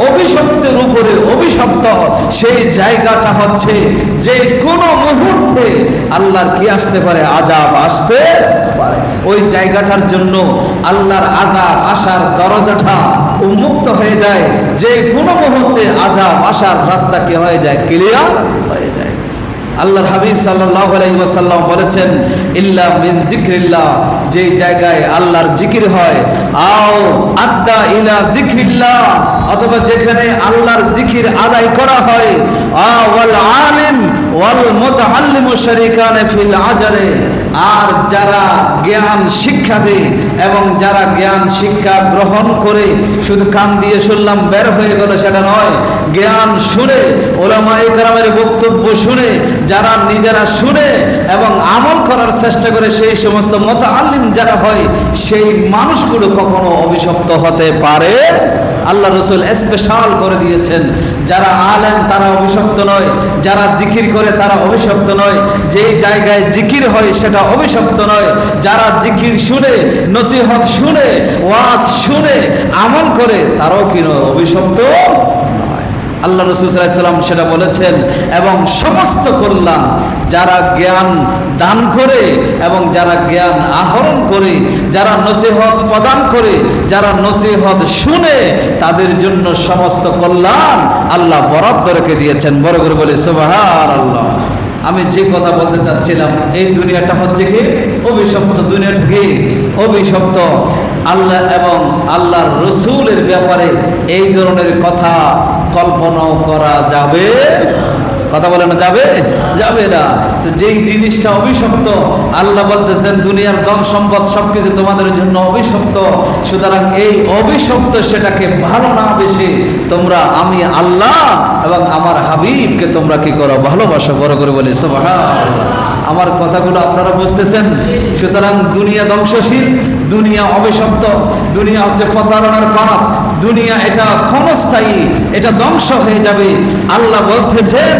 অভিশপ্তের উপরে অভিশপ্ত। সেই জায়গাটা হচ্ছে যে কোনো মুহূর্তে আল্লাহর কি আসতে পারে? আযাব আসতে পারে। ওই জায়গাটার জন্য আল্লাহর আযাব আসার দরজাটা উন্মুক্ত হয়ে যায়। যে কোনো মুহূর্তে আযাব আসার রাস্তা কি হয়ে যায়? ক্লিয়ার হয়ে যায়। আল্লাহর হাবিব সাল্লাল্লাহু আলাইহি ওয়াসাল্লাম বলেছেন, ইল্লা মিন যিকরিল্লাহ, যেই জায়গায় আল্লাহর জিকির হয়, আও আদ্দা ইলা যিকরিল্লাহ, অথবা যেখানে আল্লাহর জিকির আদায় করা হয়, ওয়াল আলিম ওয়াল মুতাআল্লিমু শারিকান ফিল আজরে, আর যারা জ্ঞান শিক্ষা দেয় এবং যারা জ্ঞান শিক্ষা গ্রহণ করে, শুধু কান দিয়ে শুনলাম বের হয়ে গেল সেটা নয়, জ্ঞান শুনে, উলামায়ে কেরামের বক্তব্য শুনে, যারা নিজেরা শুনে এবং আমল করার চেষ্টা করে, সেই সমস্ত মুতাআল্লিম যারা হয়, সেই মানুষগুলো কখনো অভিশপ্ত হতে পারে। আল্লাহ রাসূল স্পেশাল করে দিয়েছেন, যারা আলেম তারা অভিশপ্ত নয়, যারা জিকির করে তারা অভিশপ্ত নয়, যেই জায়গায় জিকির হয় সেটা অভিশপ্ত নয়, যারা জিকির শুনে, নসিহত শুনে, ওয়াজ শুনে আমল করে তারাও কি নয়? অভিশপ্ত নয়। আল্লাহ রাসূল সাল্লাল্লাহু আলাইহি ওয়াসাল্লাম সেটা বলেছেন। এবং সমস্ত কল্যাণ যারা জ্ঞান দান করে এবং যারা জ্ঞান আহরণ করে, যারা নসিহত প্রদান করে, যারা নসিহত শুনে, তাদের জন্য সমস্ত কল্যাণ আল্লাহ বরাদ্দ রেখে দিয়েছেন। বড় করে বলে সুবহানাল্লাহ। আমি যে কথা বলতে চাচ্ছিলাম, এই দুনিয়াটা হচ্ছে কি অভিশপ্ত। দুনিয়াটা কি অভিশপ্ত। আল্লাহ এবং আল্লাহর রসুলের ব্যাপারে এই ধরনের কথা কল্পনাও করা যাবে? কথা বলে না যাবে? যাবে না। তো যেই জিনিসটা অভিশপ্ত, আল্লাহ বলতেছেন দুনিয়ার ধন সম্পদ সবকিছু তোমাদের জন্য অভিশপ্ত, সুতরাং এই অভিশপ্ত সেটাকে ভালো না বেশি তোমরা আমি আল্লাহ এবং আমার হাবিবকে তোমরা কি করো? ভালোবাসো। বড় করে বলি সুবহানাল্লাহ। আমার কথাগুলো আপনারা বুঝতেছেন? সুতরাং দুনিয়া ধ্বংসশীল, দুনিয়া অভিশপ্ত, দুনিয়া হচ্ছে প্রতারণার পাপ, দুনিয়া এটা ক্ষণস্থায়ী, এটা ধ্বংস হয়ে যাবে। আল্লাহ বলতেছেন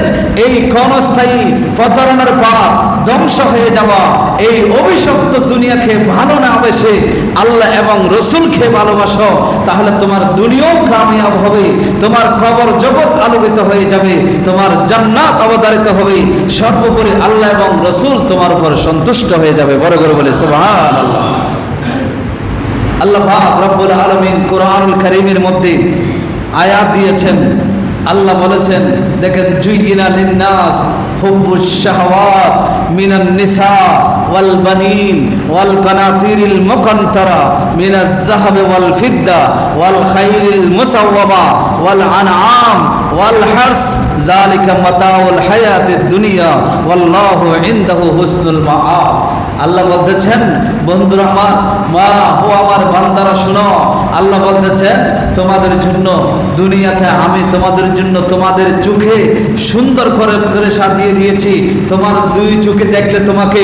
এই ক্ষণস্থায়ী প্রতারণার পাপ ধ্বংস হয়ে যাওয়া, এই অভিশপ্ত দুনিয়াকে ভালো না বেশে আল্লাহ এবং রসুলকে ভালোবাসো, তাহলে তোমার দুনিয়াও কামিয়াব হবে, তোমার কবর জগৎ আলোকিত হয়ে যাবে, তোমার জান্নাত অবধারিত হবে, সর্বোপরি আল্লাহ এবং রসুল তোমার উপর সন্তুষ্ট হয়ে যাবে। বড় করে বলে সুবহানাল্লাহ। আল্লাহ পাক রব্বুল আলামিন কোরআনুল কারীমের মধ্যে আয়াত দিয়েছেন। আল্লাহ বলেছেন, দেখেন, জুইয়িনা লিন-নাস হুব্বুশ শাহাওয়াত মিনান নিসা ওয়াল বানিন ওয়াল কানাতিরিল মুকান্তারা মিনাজ যাহাবি ওয়াল ফিদ্দা ওয়াল খাইলিল মুসাওয়ামা ওয়াল আনআম ওয়াল হারস যালিকা মাতাউল হায়াতিদ দুনিয়া ওয়াল্লাহু ইনদাহু হুসনুল মাআব। আল্লাহ বলতেছেন, বন্ধুরা আমার, মা ও আমার বান্দারা শুনো, আল্লাহ বলতেছেন তোমাদের জন্য দুনিয়াতে আমি তোমাদের জন্য তোমাদের চোখে সুন্দর করে সাজিয়ে দিয়েছি। তোমার দুই চোখে দেখলে তোমাকে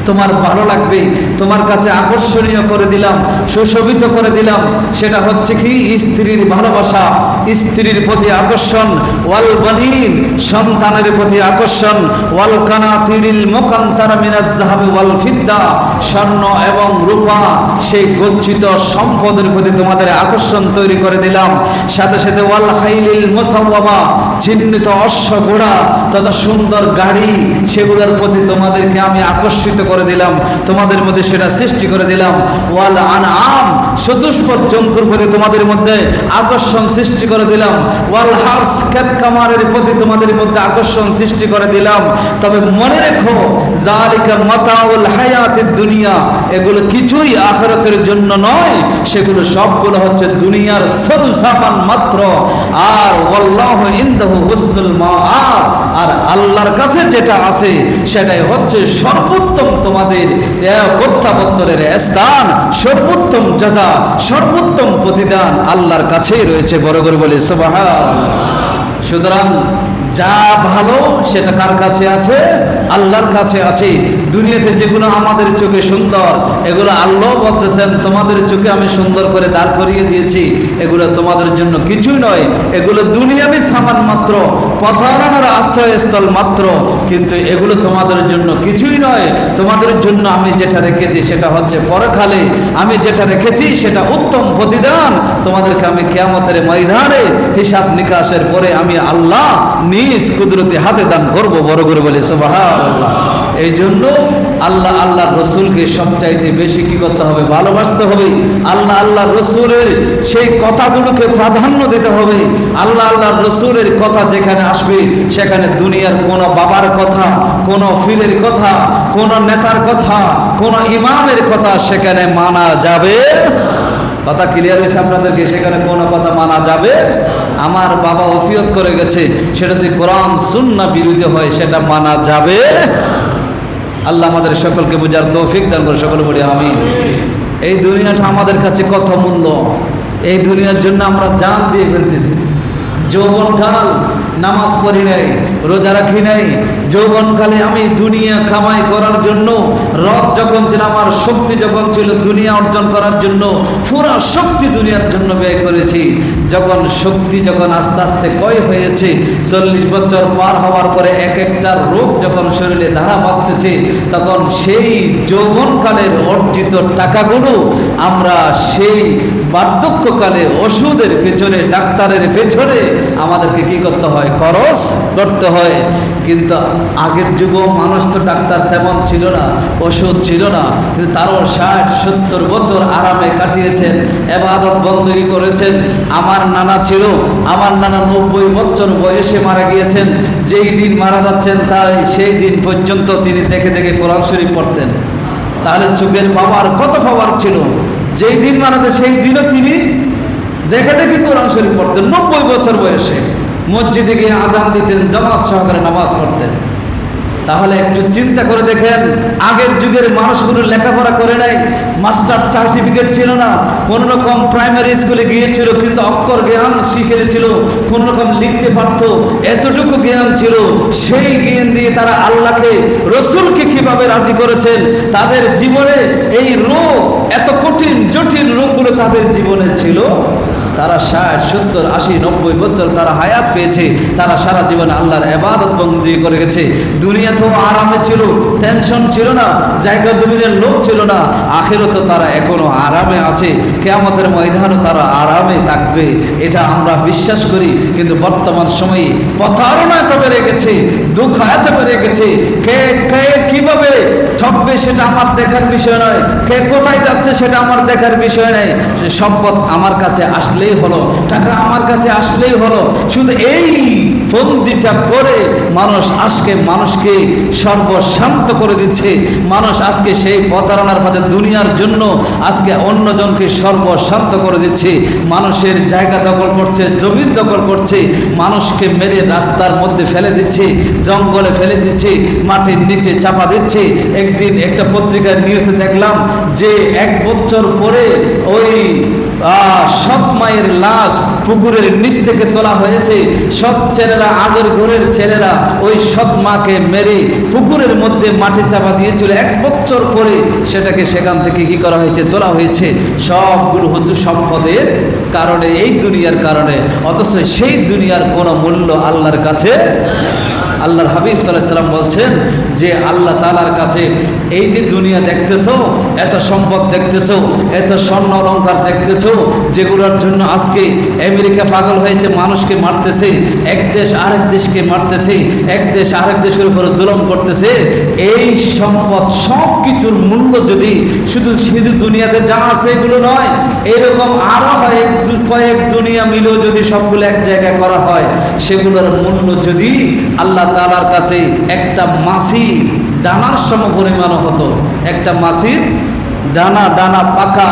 তোমার ভালো লাগবে, তোমার কাছে আকর্ষণীয় করে দিলাম, সুশোভিত করে দিলাম। সেটা হচ্ছে কি? স্ত্রীর ভালোবাসা, স্ত্রীর প্রতি আকর্ষণ, ওয়াল বানিন, সন্তানের প্রতি আকর্ষণ, ওয়াল কানাতিরিল মুকান্তারা মিনাজ যাহাবি ওয়াল ফিদ্দা, স্বর্ণ এবং রূপা, সেই গচ্ছিত সম্পদের প্রতি তোমাদের আকর্ষণ তৈরি করে দিলাম। সাথে সাথে ওয়াল খাইলিল মুসাওয়ামা, চিহ্নিত অশ্ব ঘোড়া তথা সুন্দর গাড়ি, সেগুলোর প্রতি তোমাদেরকে আমি আকর্ষিত করে দিলাম, তোমাদের মধ্যে সেটা সৃষ্টি করে দিলাম। ওয়াল আনআম, চতুষ্পদ জন্তুর প্রতি তোমাদের মধ্যে আকর্ষণ সৃষ্টি করে দিলাম। ওয়াল হার্স, ক্ষেত খামারের প্রতি তোমাদের মধ্যে আকর্ষণ সৃষ্টি করে দিলাম। তবে মনে রেখো, যালিকা মাতাউল হায়াতিদ দুনিয়া, এগুলো কিছুই আখিরাতের জন্য নয়, সেগুলো সবগুলো হচ্ছে দুনিয়ার সরু সামান মাত্র। আর ওয়াল্লাহু ইনদাহু হুসনুল মাআব, আর আল্লাহর কাছে যেটা আছে সেটাই হচ্ছে সর্বোত্তম তোমাদের প্রত্যাবর্তনের স্থান, সর্বোত্তম জাযা, সর্বোত্তম প্রতিদান আল্লাহর কাছেই রয়েছে। বড় করে বলি সুবহানাল্লাহ। সুতরাং যা ভালো সেটা কার কাছে আছে? আল্লাহর কাছে আছে। দুনিয়াতে যেগুলো আমাদের চোখে সুন্দর, এগুলো আল্লাহ বলতেছেন তোমাদের চোখে আমি সুন্দর করে দাঁড় করিয়ে দিয়েছি, এগুলো তোমাদের জন্য কিছুই নয়, এগুলো দুনিয়াবি সামান মাত্র, পথহারানোর আশ্রয়স্থল মাত্র, কিন্তু এগুলো তোমাদের জন্য কিছুই নয়। তোমাদের জন্য আমি যেটা রেখেছি সেটা হচ্ছে পরকালে, আমি যেটা রেখেছি সেটা উত্তম প্রতিদান। তোমাদেরকে আমি কিয়ামতের ময়দানে হিসাব নিকাশের পরে আমি আল্লাহ নিজ কুদরতি হাতে দান করব। বড় করে বলে সুবহানাল্লাহ। এই জন্য আল্লাহ আল্লাহ রসুলকে সবচাইতে বেশি কি করতে হবে? ভালোবাসতে হবে। আল্লাহ আল্লাহ রসুলের সেই কথাগুলোকে প্রাধান্য দিতে হবে। আল্লাহ আল্লাহ রসুলের কথা যেখানে আসবে সেখানে দুনিয়ার কোনো বাবার কথা, কোনো ফিরের কথা, কোনো নেতার কথা, কোনো ইমামের কথা সেখানে মানা যাবে। কথা ক্লিয়ার হয়েছে আপনাদেরকে? সেখানে কোনো কথা মানা যাবে? আমার বাবা ওসিয়ত করে গেছে, সেটা যদি কোরআন সুন্নাহ বিরোধী হয় সেটা মানা যাবে? আল্লাহ আমাদের সকলকে বুঝার তৌফিক দান করে। সকলে বলি আমিন। এই দুনিয়াটা আমাদের কাছে কত মূল্য, এই দুনিয়ার জন্য আমরা জান দিয়ে ফেলতেছি। যৌবনকাল নামাজ পড়ি নাই, রোজা রাখি নাই, যৌবনকালে আমি দুনিয়া কামাই করার জন্য, রব যখন ছিল, আমার শক্তি যখন ছিল দুনিয়া অর্জন করার জন্য, পুরা শক্তি দুনিয়ার জন্য ব্যয় করেছি। যখন শক্তি যখন আস্তে আস্তে ক্ষয় হয়েছে, 40 বছর পার হওয়ার পরে এক একটা রোগ যখন শরীরে ধারা বাঁধতেছে, তখন সেই যৌবনকালের অর্জিত টাকাগুলো আমরা সেই বার্ধক্যকালে ওষুধের পেছনে, ডাক্তারের পেছনে আমাদেরকে কি করতে হয়? খরচ করতে হয়। কিন্তু আগের যুগেও মানুষ তো ডাক্তার তেমন ছিল না, ওষুধ ছিল না, কিন্তু তারও 60-70 বছর আরামে কাটিয়েছেন, ইবাদত বندگی করেছেন। আমার নানা ছিল, আমার নানা 90 বছর বয়সে মারা গিয়েছেন। যেই দিন মারা যাচ্ছেন তাই সেই দিন পর্যন্ত তিনি দেখে দেখে কোরআন শরীফ পড়তেন। তাহলে যুগের পাওয়ার কত পাওয়ার ছিল! যেই দিন মারা যায় সেই দিনও তিনি দেখে দেখে কোরআন শরীফ পড়তেন। 90 বছর বয়সে মসজিদে গিয়ে আজান দিতেন, জামাত সহকারে নামাজ পড়তেন। তাহলে একটু চিন্তা করে দেখেন, আগের যুগের মানুষগুলো লেখাপড়া করে নাই, মাস্টার সার্টিফিকেট ছিল না, কোনো রকম প্রাইমারি স্কুলে গিয়েছিল কিন্তু অক্ষর জ্ঞান শিখেছিল, কোনো রকম লিখতে পারত, এতটুকু জ্ঞান ছিল। সেই জ্ঞান দিয়ে তারা আল্লাহকে, রসুলকে কিভাবে রাজি করেছেন। তাদের জীবনে এই রোগ, এত কঠিন জটিল রোগগুলো তাদের জীবনে ছিল। তারা 60-70-80-90 বছর তারা হায়াত পেয়েছে। তারা সারা জীবনে আল্লাহর ইবাদত বন্দী করে গেছে। দুনিয়াতেও আরামে ছিল, টেনশন ছিল না, জায়গা জমিনের লোভ ছিল না। আখিরাতে তারা এখনো আরামে আছে, কিয়ামতের ময়দানেও তারা আরামে থাকবে, এটা আমরা বিশ্বাস করি। কিন্তু বর্তমান সময়ে প্রতারণা এত বেড়ে গেছে, দুঃখ এত বেড়ে গেছে। কে কে কিভাবে ঠকবে সেটা আমার দেখার বিষয় নয়, কে কোথায় যাচ্ছে সেটা আমার দেখার বিষয় নয়। সম্পদ আমার কাছে আসলেই হলো, টাকা আমার কাছে আসলেই হলো, শুধু এই ফন্দিটা করে মানুষ আজকে মানুষকে সর্বশান্ত করে দিচ্ছে। মানুষ আজকে সেই প্রতারণার ফাঁদে দুনিয়ার জন্য আজকে অন্যজনকে সর্বশান্ত করে দিচ্ছে। মানুষের জায়গা দখল করছে, জমির দখল করছে, মানুষকে মেরে রাস্তার মধ্যে ফেলে দিচ্ছে, জঙ্গলে ফেলে দিচ্ছে, মাটির নিচে চাপা দিচ্ছে। একদিন একটা পত্রিকার নিউজে দেখলাম যে 1 বছর পরে ওই সৎ মায়ের লাশ পুকুরের নিচ থেকে তোলা হয়েছে। সৎ ছেলেরা ছেলেরা, আগের ঘরের ছেলেরা ওই সৎ মাকে মেরে পুকুরের মধ্যে মাটি চাপা দিয়েছিল। 1 বছর পরে সেটাকে সেখান থেকে কি করা হয়েছে, তোলা হয়েছে, সবগুলো হচ্ছে সম্পদের কারণে, এই দুনিয়ার কারণে। অথচ সেই দুনিয়ার কোনো মূল্য আল্লাহর কাছে। আল্লাহর হাবিব সাল্লাল্লাহু আলাইহি সাল্লাম বলছেন যে আল্লাহ তাআলার কাছে এই যে দুনিয়া দেখতেছো, এত সম্পদ দেখতেছো, এত স্বর্ণ অলংকার দেখতেছো, যেগুলোর জন্য আজকে আমেরিকা পাগল হয়েছে, মানুষকে মারতেছে, এক দেশ আরেক দেশকে মারতেছে, এক দেশ আরেক দেশের উপর জুলুম করতেছে। এই সম্পদ সব কিছুর মূল্য যদি শুধু দুনিয়াতে যা আছে এগুলো নয়, এরকম আরো কয়েক দুনিয়া মিলেও যদি সবগুলো এক জায়গায় করা হয়, সেগুলোর মূল্য যদি আল্লাহ তাআলার কাছে একটা মাছির ডানার সমপরিমাণ হতো। একটা মাছির ডানা পাকা,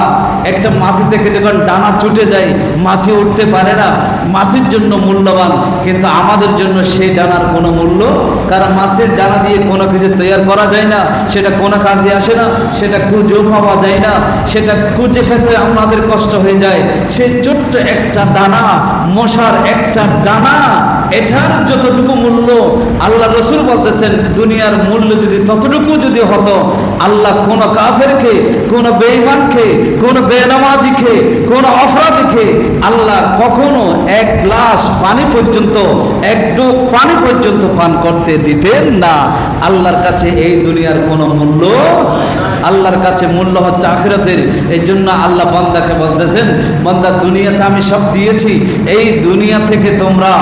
একটা মাছি থেকে যখন ডানা ছুটে যায়, মাছি উঠতে পারে না, মাছির জন্য মূল্যবান, কিন্তু আমাদের জন্য সেই ডানার কোনো মূল্য, কারণ মাছের ডানা দিয়ে কোনো কিছু তৈরি করা যায় না, সেটা কোনো কাজে আসে না, সেটা খুঁজেও পাওয়া যায় না, সেটা খুঁজে পেতে আমাদের কষ্ট হয়ে যায়। সেই ছোট্ট একটা দানা, মশার একটা ডানা, এটার যতটুকু মূল্য আল্লাহ রসুল বলতেছেন, দুনিয়ার মূল্য যদি ততটুকু যদি হতো, আল্লাহ কোন কাফেরকে, কোন বেঈমানকে, কোন বেনামাজিকে, কোন অপরাধীকে আল্লাহ কখনো 1 গ্লাস পানি পর্যন্ত, 1 ডুব পানি পর্যন্ত পান করতে দিতেন না। আল্লাহর কাছে এই দুনিয়ার কোনো মূল্য, আল্লাহর কাছে মূল্য হচ্ছে আখিরাতের। এই জন্য আল্লাহ বান্দাকে বলতেছেন, বান্দা দুনিয়াতে আমি সব দিয়েছি, এই দুনিয়া থেকে তোমরা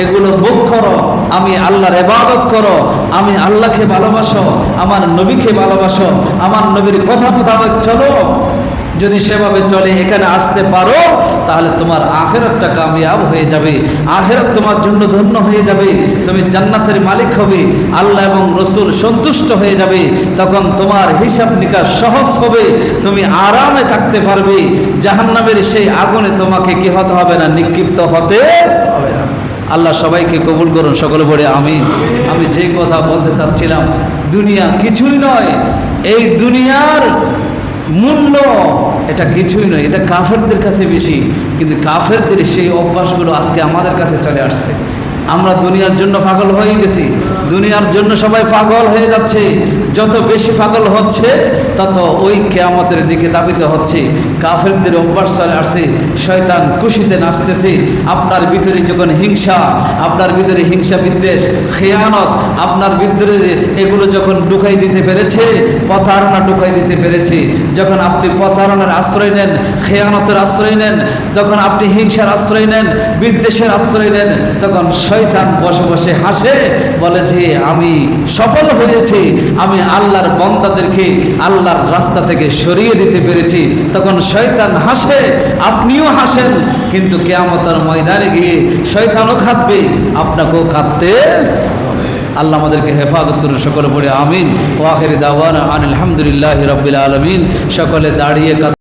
এগুলো ভোগ করো, আমি আল্লাহর ইবাদত করো, আমি আল্লাহকে ভালোবাসো, আমার নবীকে ভালোবাসো, আমার নবীর কথা মোতাবেক চলো। যদি সেভাবে চলে এখানে আসতে পারো, তাহলে তোমার আখিরাতটা কামিয়াব হয়ে যাবে, আখিরাত তোমার জন্য ধন্য হয়ে যাবে, তুমি জান্নাতের মালিক হবে, আল্লাহ এবং রসুল সন্তুষ্ট হয়ে যাবে, তখন তোমার হিসাব নিকাশ সহজ হবে, তুমি আরামে থাকতে পারবে, জাহান্নামের সেই আগুনে তোমাকে কি হতে হবে না, নিক্ষিপ্ত হতে হবে না। আল্লাহ সবাইকে কবুল করুন, সকলে বলে আমিন। আমি যে কথা বলতে চাচ্ছিলাম, দুনিয়া কিছুই নয়, এই দুনিয়ার মূল্য এটা কিছুই নয়, এটা কাফেরদের কাছে বেশি, কিন্তু কাফেরদের সেই অভ্যাসগুলো আজকে আমাদের কাছে চলে আসছে। আমরা দুনিয়ার জন্য পাগল হয়ে গেছি, দুনিয়ার জন্য সবাই পাগল হয়ে যাচ্ছে। যত বেশি পাগল হচ্ছে তত ওই কিয়ামতের দিকে ধাবিত হচ্ছে। কাফেরদের অভ্যাস চলে আসছে, শয়তান খুশিতে নাচতেছে। আপনার ভিতরে যখন হিংসা, আপনার ভিতরে হিংসা বিদ্বেষ খেয়ানত আপনার ভিতরে এগুলো যখন ঢুকাই দিতে পেরেছে, প্রতারণা ঢুকাই দিতে পেরেছে, যখন আপনি প্রতারণার আশ্রয় নেন, খেয়ানতের আশ্রয় নেন, তখন আপনি হিংসার আশ্রয় নেন, বিদ্বেষের আশ্রয় নেন, তখন শয়তান বসে বসে হাসে, বলে যে আমি সফল হয়েছি, আমি আল্লাহর বান্দাদেরকে আল্লাহর রাস্তা থেকে সরিয়ে দিতে পেরেছি। তখন শয়তান হাসে, আপনিও হাসেন, কিন্তু কিয়ামতের ময়দানে গিয়ে শয়তানও খাটবে, আপনাকেও খাটতে। আল্লাহ আমাদেরকে হেফাজত করুন, সকলে পড়ে আমিন। ওয়া আখিরি দাওয়ানা আনিল হামদুলিল্লাহি রাব্বিল আলামিন। সকলে দাঁড়িয়ে